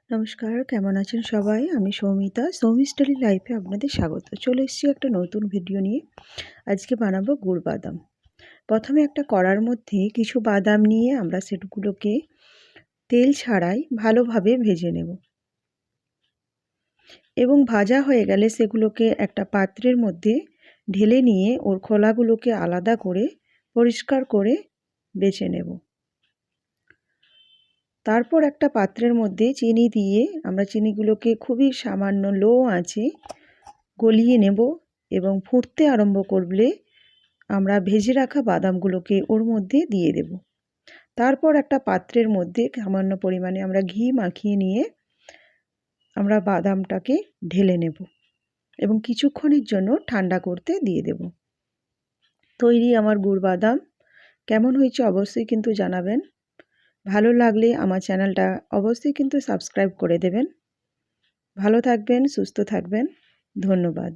নমস্কার, কেমন আছেন সবাই? আমি সৌমিতা। সৌমিস ডেইলি লাইফে আপনাদের স্বাগত। চলে এসেছি একটা নতুন ভিডিও নিয়ে। আজকে বানাবো গুড় বাদাম। প্রথমে একটা কড়ার মধ্যে কিছু বাদাম নিয়ে আমরা সেগুলোকে তেল ছাড়াই ভালোভাবে ভেজে নেব এবং ভাজা হয়ে গেলে সেগুলোকে একটা পাত্রের মধ্যে ঢেলে নিয়ে ওর খোলাগুলোকে আলাদা করে পরিষ্কার করে বেছে নেব। তারপর একটা পাত্রের মধ্যে চিনি দিয়ে আমরা চিনিগুলোকে খুবই সামান্য লো আঁচে গলিয়ে নেব এবং ফুটতে আরম্ভ করলে আমরা ভেজে রাখা বাদামগুলোকে ওর মধ্যে দিয়ে দেব। তারপর একটা পাত্রের মধ্যে সামান্য পরিমাণে আমরা ঘি মাখিয়ে নিয়ে আমরা বাদামটাকে ঢেলে নেব এবং কিছুক্ষণের জন্য ঠান্ডা করতে দিয়ে দেব। তৈরি আমার গুড় বাদাম। কেমন হয়েছে অবশ্যই কিন্তু জানাবেন। ভালো লাগলে আমার চ্যানেলটা অবশ্যই কিন্তু সাবস্ক্রাইব করে দেবেন। ভালো থাকবেন, সুস্থ থাকবেন। ধন্যবাদ।